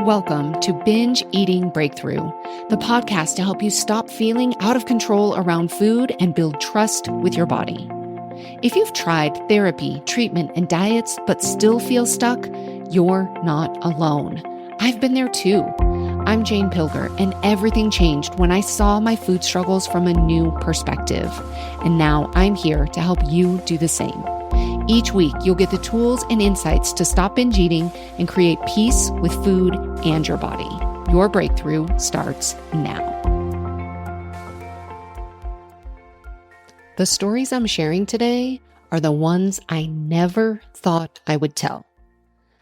Welcome to Binge Eating Breakthrough, the podcast to help you stop feeling out of control around food and build trust with your body. If you've tried therapy, treatment, and diets but still feel stuck, you're not alone. I've been there too. I'm Jane Pilger, and everything changed when I saw my food struggles from a new perspective. And now I'm here to help you do the same. Each week, you'll get the tools and insights to stop binge eating and create peace with food and your body. Your breakthrough starts now. The stories I'm sharing today are the ones I never thought I would tell,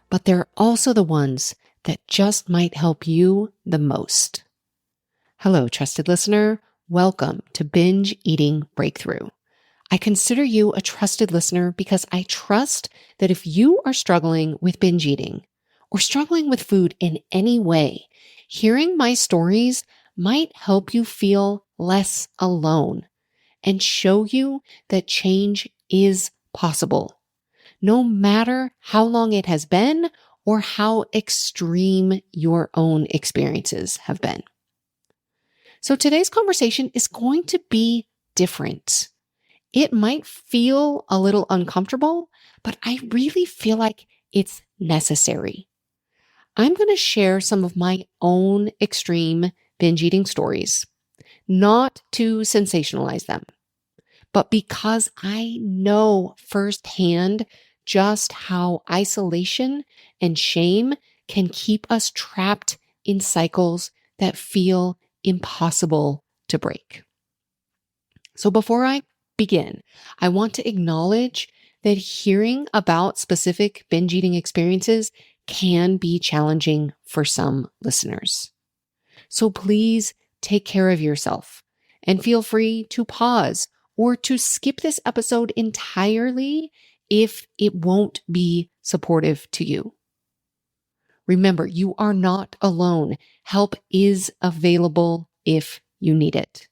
but they're also the ones that just might help you the most. Hello, trusted listener. Welcome to Binge Eating Breakthrough. I consider you a trusted listener because I trust that if you are struggling with binge eating or struggling with food in any way, hearing my stories might help you feel less alone and show you that change is possible, no matter how long it has been or how extreme your own experiences have been. So today's conversation is going to be different. It might feel a little uncomfortable, but I really feel like it's necessary. I'm going to share some of my own extreme binge eating stories, not to sensationalize them, but because I know firsthand just how isolation and shame can keep us trapped in cycles that feel impossible to break. So before I begin, I want to acknowledge that hearing about specific binge eating experiences can be challenging for some listeners. So please take care of yourself and feel free to pause or to skip this episode entirely if it won't be supportive to you. Remember, you are not alone. Help is available if you need it.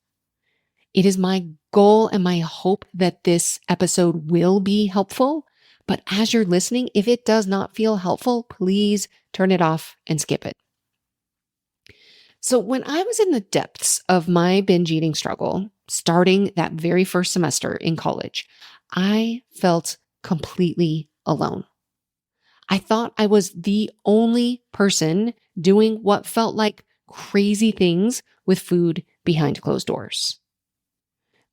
It is my goal and my hope that this episode will be helpful. But as you're listening, if it does not feel helpful, please turn it off and skip it. So when I was in the depths of my binge eating struggle, starting that very first semester in college, I felt completely alone. I thought I was the only person doing what felt like crazy things with food behind closed doors.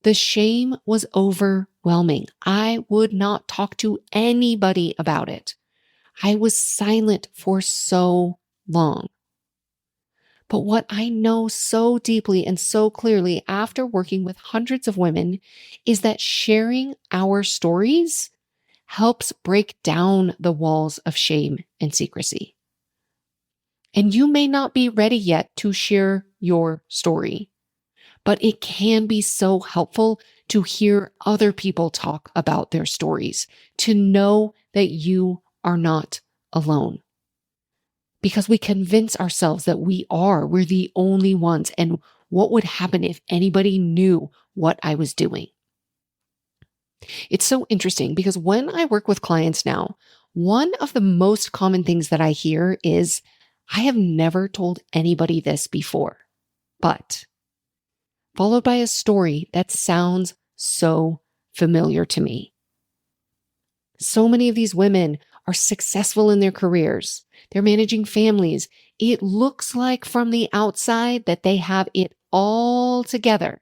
The shame was overwhelming. I would not talk to anybody about it. I was silent for so long. But what I know so deeply and so clearly after working with hundreds of women is that sharing our stories helps break down the walls of shame and secrecy. And you may not be ready yet to share your story, but it can be so helpful to hear other people talk about their stories, to know that you are not alone. Because we convince ourselves that we're the only ones, and what would happen if anybody knew what I was doing? It's so interesting because when I work with clients now, one of the most common things that I hear is, I have never told anybody this before, but followed by a story that sounds so familiar to me. So many of these women are successful in their careers. They're managing families. It looks like from the outside that they have it all together.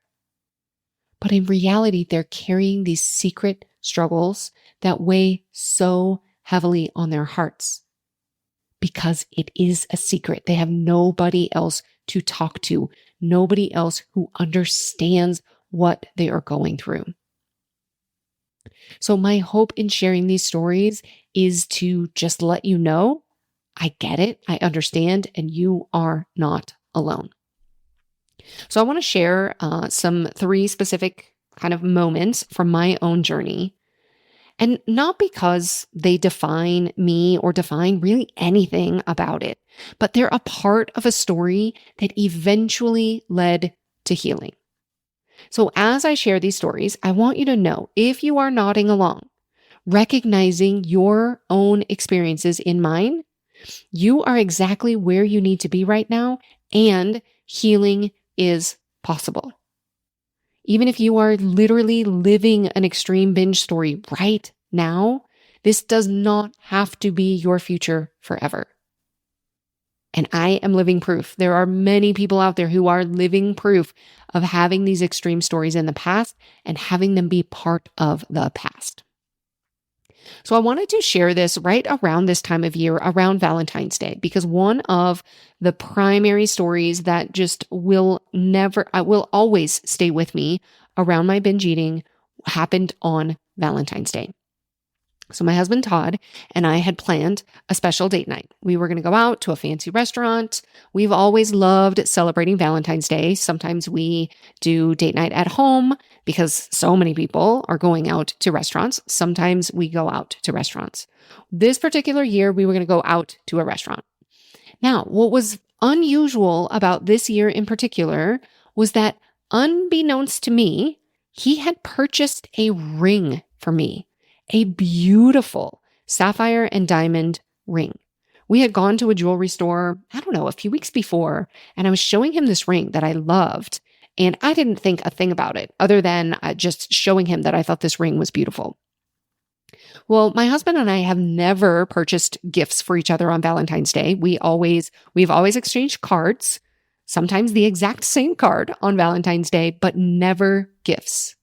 But in reality, they're carrying these secret struggles that weigh so heavily on their hearts because it is a secret. They have nobody else to talk to, nobody else who understands what they are going through. So my hope in sharing these stories is to just let you know, I get it, I understand, and you are not alone. So I want to share some 3 specific kind of moments from my own journey. And not because they define me or define really anything about it, but they're a part of a story that eventually led to healing. So as I share these stories, I want you to know, if you are nodding along, recognizing your own experiences in mine, You are exactly where you need to be right now, and healing is possible. Even if you are literally living an extreme binge story right now, this does not have to be your future forever. And I am living proof. There are many people out there who are living proof of having these extreme stories in the past and having them be part of the past. So I wanted to share this right around this time of year, around Valentine's Day, because one of the primary stories that just will always stay with me around my binge eating happened on Valentine's Day. So my husband, Todd, and I had planned a special date night. We were going to go out to a fancy restaurant. We've always loved celebrating Valentine's Day. Sometimes we do date night at home because so many people are going out to restaurants. Sometimes we go out to restaurants. This particular year, we were going to go out to a restaurant. Now, what was unusual about this year in particular was that, unbeknownst to me, he had purchased a ring for me. A beautiful sapphire and diamond ring. We had gone to a jewelry store, a few weeks before, and I was showing him this ring that I loved. And I didn't think a thing about it other than just showing him that I thought this ring was beautiful. Well, my husband and I have never purchased gifts for each other on Valentine's Day. We've always exchanged cards, sometimes the exact same card on Valentine's Day, but never gifts.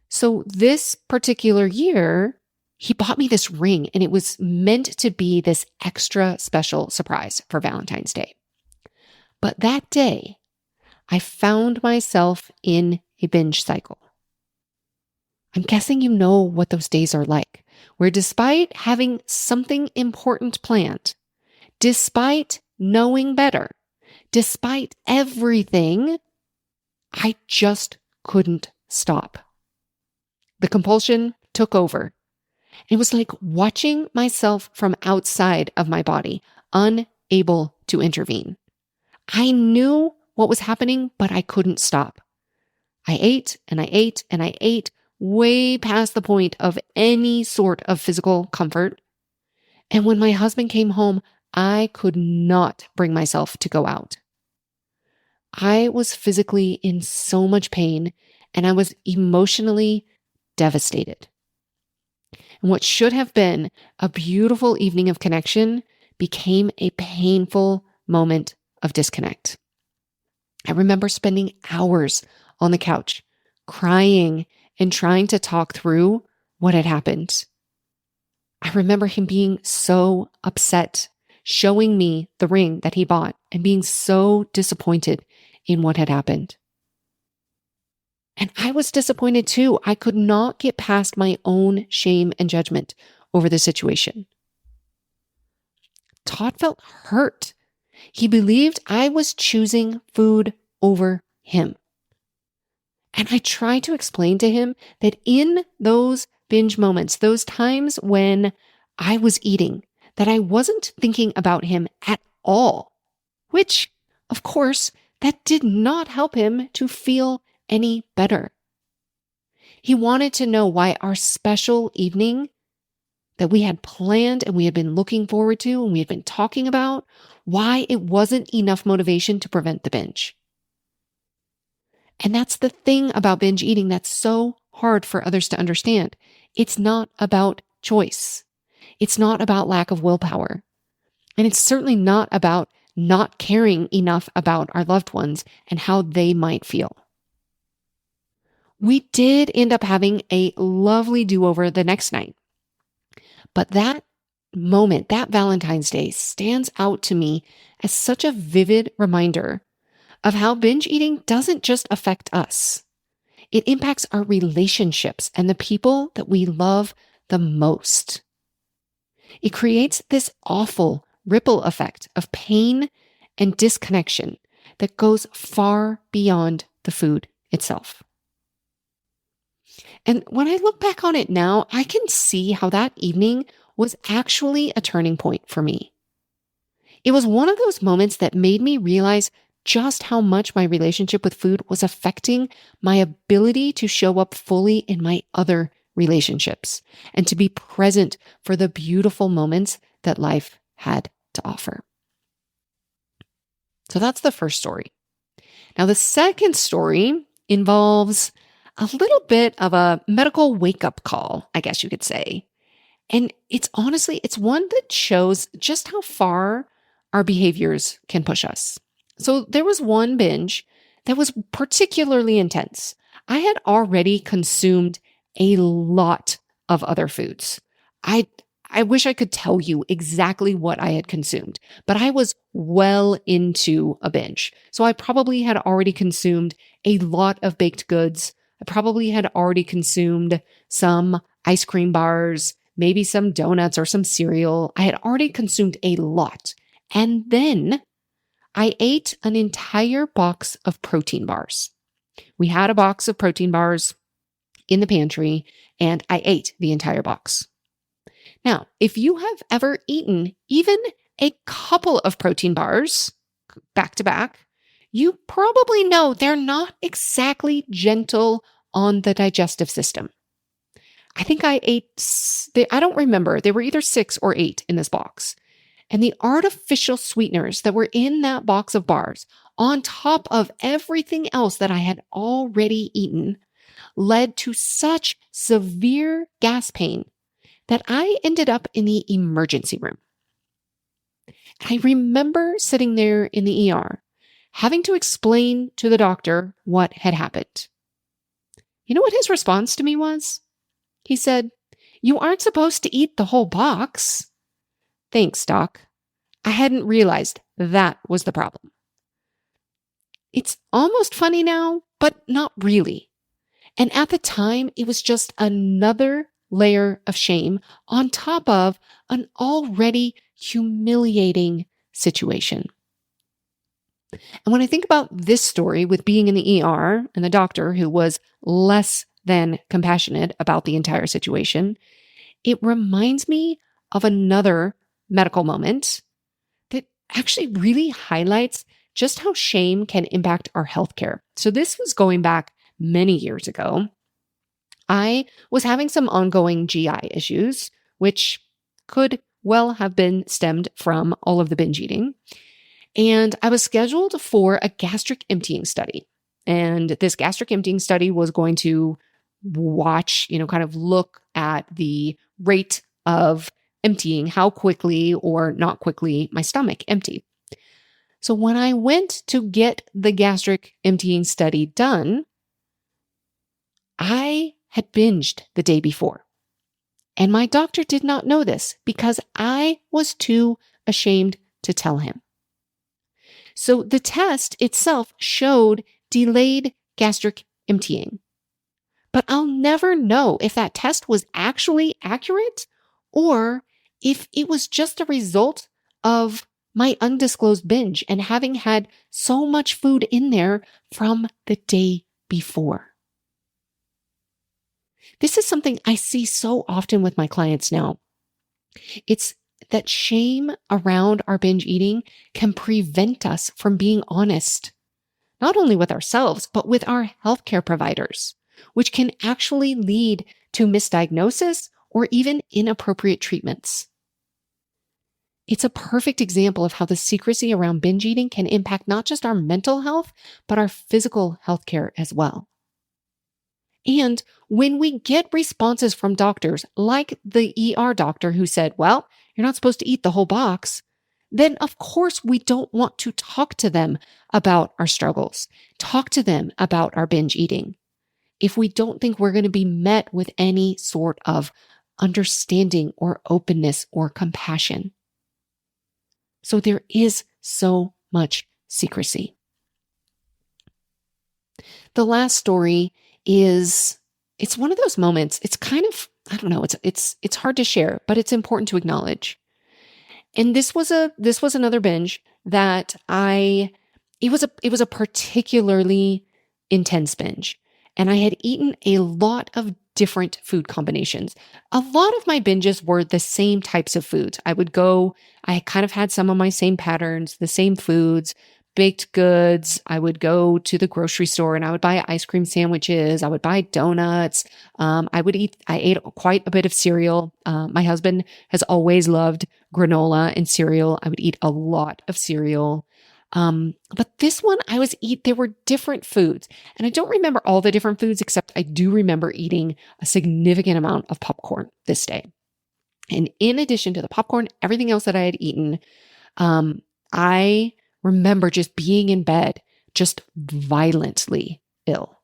So this particular year, he bought me this ring, and it was meant to be this extra special surprise for Valentine's Day. But that day, I found myself in a binge cycle. I'm guessing you know what those days are like, where despite having something important planned, despite knowing better, despite everything, I just couldn't stop. The compulsion took over. It was like watching myself from outside of my body, unable to intervene. I knew what was happening, but I couldn't stop. I ate and I ate and I ate way past the point of any sort of physical comfort. And when my husband came home, I could not bring myself to go out. I was physically in so much pain, and I was emotionally devastated. And what should have been a beautiful evening of connection became a painful moment of disconnect. I remember spending hours on the couch, crying and trying to talk through what had happened. I remember him being so upset, showing me the ring that he bought and being so disappointed in what had happened. And I was disappointed too. I could not get past my own shame and judgment over the situation. Todd felt hurt. He believed I was choosing food over him. And I tried to explain to him that in those binge moments, those times when I was eating, that I wasn't thinking about him at all, which, of course, that did not help him to feel any better. He wanted to know why our special evening that we had planned and we had been looking forward to and we had been talking about, why it wasn't enough motivation to prevent the binge. And that's the thing about binge eating that's so hard for others to understand. It's not about choice. It's not about lack of willpower. And it's certainly not about not caring enough about our loved ones and how they might feel. We did end up having a lovely do-over the next night. But that moment, that Valentine's Day, stands out to me as such a vivid reminder of how binge eating doesn't just affect us. It impacts our relationships and the people that we love the most. It creates this awful ripple effect of pain and disconnection that goes far beyond the food itself. And when I look back on it now, I can see how that evening was actually a turning point for me. It was one of those moments that made me realize just how much my relationship with food was affecting my ability to show up fully in my other relationships and to be present for the beautiful moments that life had to offer. So that's the first story. Now, the second story involves a little bit of a medical wake-up call, I guess you could say. And it's one that shows just how far our behaviors can push us. So there was one binge that was particularly intense. I had already consumed a lot of other foods. I wish I could tell you exactly what I had consumed, but I was well into a binge. So I probably had already consumed a lot of baked goods. I probably had already consumed some ice cream bars, maybe some donuts or some cereal. I had already consumed a lot. And then I ate an entire box of protein bars. We had a box of protein bars in the pantry, and I ate the entire box. Now, if you have ever eaten even a couple of protein bars back to back, you probably know they're not exactly gentle on the digestive system. I think I don't remember. They were either 6 or 8 in this box. And the artificial sweeteners that were in that box of bars, on top of everything else that I had already eaten, led to such severe gas pain that I ended up in the emergency room. I remember sitting there in the ER, having to explain to the doctor what had happened. You know what his response to me was? He said, "You aren't supposed to eat the whole box." Thanks, doc. I hadn't realized that was the problem. It's almost funny now, but not really. And at the time, it was just another layer of shame on top of an already humiliating situation. And when I think about this story with being in the ER and the doctor who was less than compassionate about the entire situation, it reminds me of another medical moment that actually really highlights just how shame can impact our healthcare. So this was going back many years ago. I was having some ongoing GI issues, which could well have been stemmed from all of the binge eating. And I was scheduled for a gastric emptying study. And this gastric emptying study was going to watch, kind of look at the rate of emptying, how quickly or not quickly my stomach emptied. So when I went to get the gastric emptying study done, I had binged the day before. And my doctor did not know this because I was too ashamed to tell him. So the test itself showed delayed gastric emptying. But I'll never know if that test was actually accurate or if it was just a result of my undisclosed binge and having had so much food in there from the day before. This is something I see so often with my clients now. It's that shame around our binge eating can prevent us from being honest, not only with ourselves, but with our healthcare providers, which can actually lead to misdiagnosis or even inappropriate treatments. It's a perfect example of how the secrecy around binge eating can impact not just our mental health, but our physical healthcare as well. And when we get responses from doctors, like the ER doctor who said, "Well, you're not supposed to eat the whole box," then of course we don't want to talk to them about our struggles, talk to them about our binge eating, if we don't think we're going to be met with any sort of understanding or openness or compassion. So there is so much secrecy. The last story it's one of those moments. It's kind of, I don't know, it's hard to share, but it's important to acknowledge. And this was another binge that it was a particularly intense binge. And I had eaten a lot of different food combinations. A lot of my binges were the same types of foods. I kind of had some of my same patterns, the same foods, baked goods. I would go to the grocery store and I would buy ice cream sandwiches. I would buy donuts. I ate quite a bit of cereal. My husband has always loved granola and cereal. I would eat a lot of cereal. But this one there were different foods, and I don't remember all the different foods, except I do remember eating a significant amount of popcorn this day. And in addition to the popcorn, everything else that I had eaten, I remember just being in bed, just violently ill.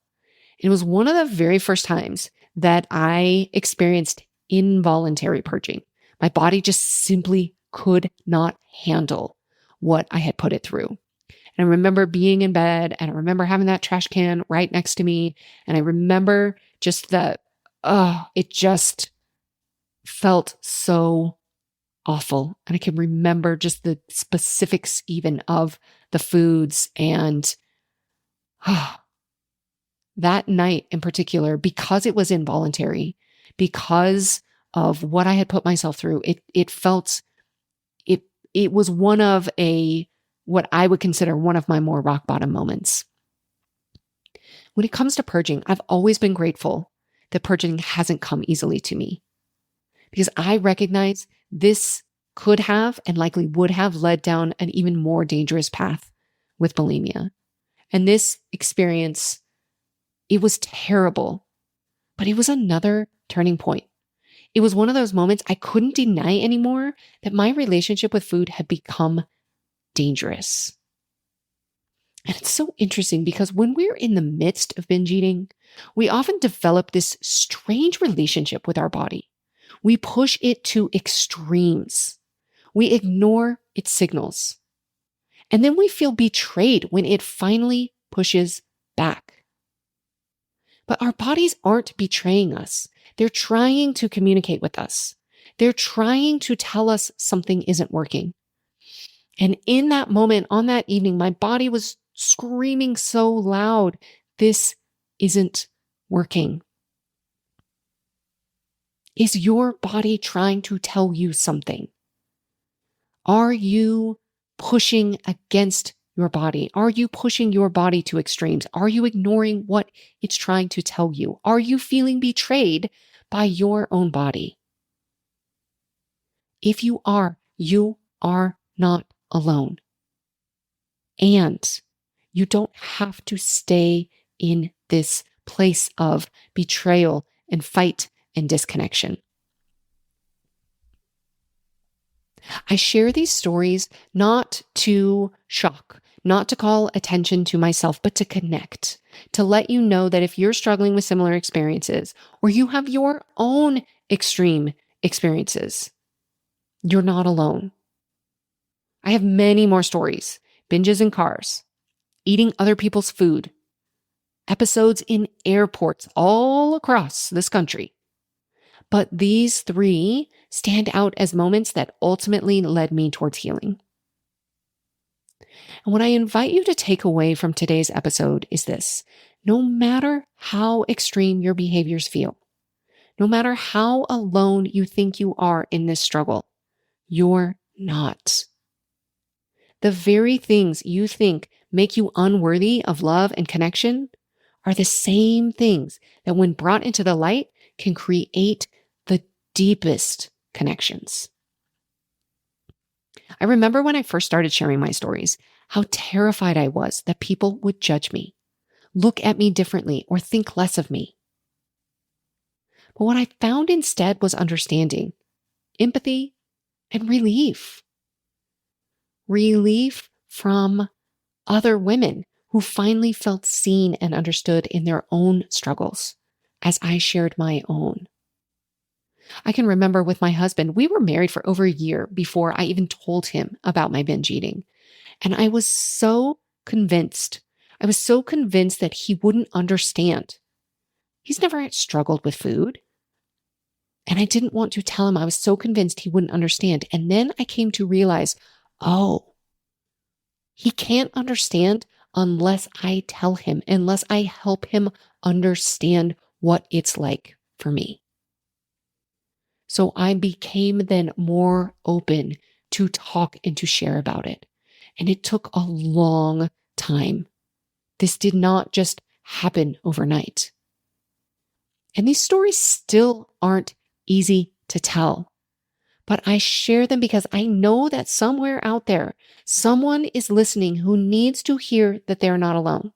It was one of the very first times that I experienced involuntary purging. My body just simply could not handle what I had put it through. And I remember being in bed, and I remember having that trash can right next to me. And I remember just it just felt so awful. And I can remember just the specifics even of the foods. And that night in particular, because it was involuntary, because of what I had put myself through, it was what I would consider one of my more rock bottom moments. When it comes to purging, I've always been grateful that purging hasn't come easily to me, because I recognize this could have and likely would have led down an even more dangerous path with bulimia. And this experience, it was terrible, but it was another turning point. It was one of those moments I couldn't deny anymore that my relationship with food had become dangerous. And it's so interesting because when we're in the midst of binge eating, we often develop this strange relationship with our body. We push it to extremes. We ignore its signals. And then we feel betrayed when it finally pushes back. But our bodies aren't betraying us. They're trying to communicate with us. They're trying to tell us something isn't working. And in that moment, on that evening, my body was screaming so loud, this isn't working. Is your body trying to tell you something? Are you pushing against your body? Are you pushing your body to extremes? Are you ignoring what it's trying to tell you? Are you feeling betrayed by your own body? If you are not alone. And you don't have to stay in this place of betrayal and fight and disconnection. I share these stories not to shock, not to call attention to myself, but to connect, to let you know that if you're struggling with similar experiences or you have your own extreme experiences, you're not alone. I have many more stories: binges in cars, eating other people's food, episodes in airports all across this country. But these 3 stand out as moments that ultimately led me towards healing. And what I invite you to take away from today's episode is this: no matter how extreme your behaviors feel, no matter how alone you think you are in this struggle, you're not. The very things you think make you unworthy of love and connection are the same things that, when brought into the light, can create the deepest connections. I remember when I first started sharing my stories, how terrified I was that people would judge me, look at me differently, or think less of me. But what I found instead was understanding, empathy, and relief. Relief from other women who finally felt seen and understood in their own struggles as I shared my own. I can remember with my husband, we were married for over a year before I even told him about my binge eating. And I was so convinced that he wouldn't understand. He's never struggled with food. And I didn't want to tell him. I was so convinced he wouldn't understand. And then I came to realize, he can't understand unless I tell him, unless I help him understand what it's like for me. So I became then more open to talk and to share about it. And it took a long time. This did not just happen overnight. And these stories still aren't easy to tell. But I share them because I know that somewhere out there, someone is listening who needs to hear that they're not alone,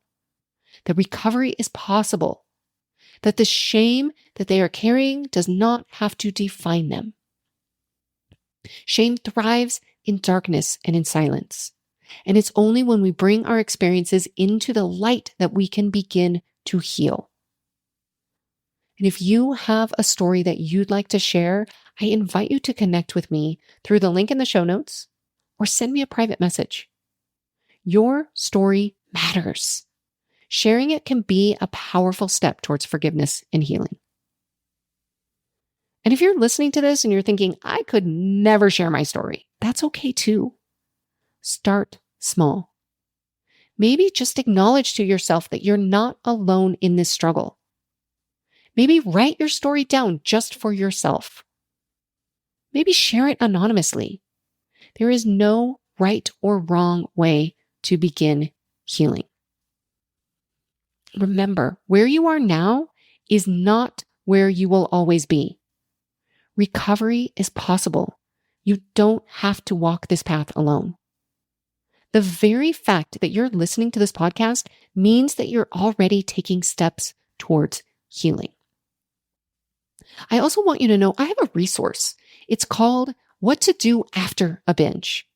that recovery is possible, that the shame that they are carrying does not have to define them. Shame thrives in darkness and in silence. And it's only when we bring our experiences into the light that we can begin to heal. And if you have a story that you'd like to share, I invite you to connect with me through the link in the show notes or send me a private message. Your story matters. Sharing it can be a powerful step towards forgiveness and healing. And if you're listening to this and you're thinking, I could never share my story, that's okay too. Start small. Maybe just acknowledge to yourself that you're not alone in this struggle. Maybe write your story down just for yourself. Maybe share it anonymously. There is no right or wrong way to begin healing. Remember, where you are now is not where you will always be. Recovery is possible. You don't have to walk this path alone. The very fact that you're listening to this podcast means that you're already taking steps towards healing. I also want you to know I have a resource. It's called What to Do After a Binge.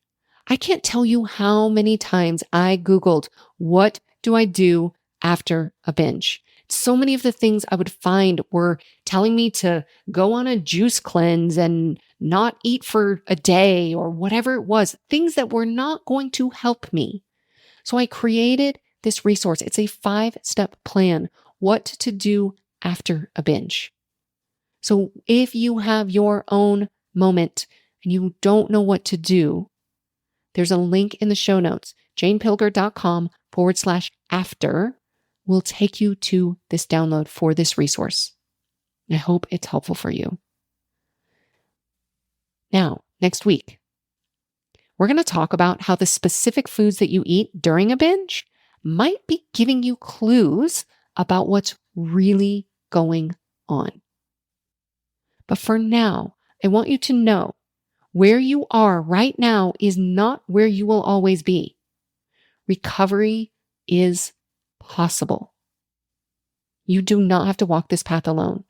I can't tell you how many times I Googled, what do I do after a binge? So many of the things I would find were telling me to go on a juice cleanse and not eat for a day or whatever it was, things that were not going to help me. So I created this resource. It's a 5-step plan, what to do after a binge. So if you have your own moment and you don't know what to do, there's a link in the show notes, janepilger.com/after will take you to this download for this resource. I hope it's helpful for you. Now, next week, we're going to talk about how the specific foods that you eat during a binge might be giving you clues about what's really going on. But for now, I want you to know where you are right now is not where you will always be. Recovery is possible. You do not have to walk this path alone.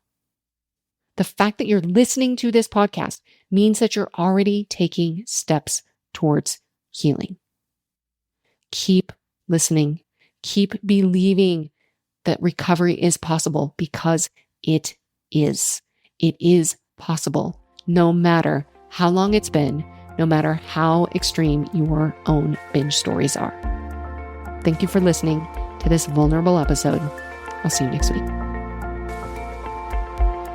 The fact that you're listening to this podcast means that you're already taking steps towards healing. Keep listening. Keep believing that recovery is possible because it is. It is possible, no matter how long it's been, no matter how extreme your own binge stories are. Thank you for listening to this vulnerable episode. I'll see you next week.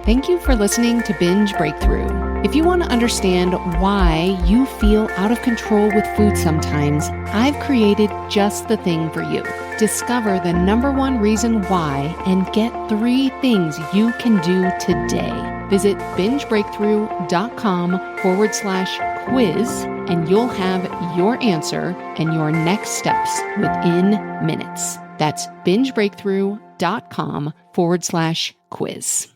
Thank you for listening to Binge Breakthrough. If you want to understand why you feel out of control with food sometimes, I've created just the thing for you. Discover the number one reason why and get 3 things you can do today. Visit bingebreakthrough.com/quiz and you'll have your answer and your next steps within minutes. That's bingebreakthrough.com/quiz.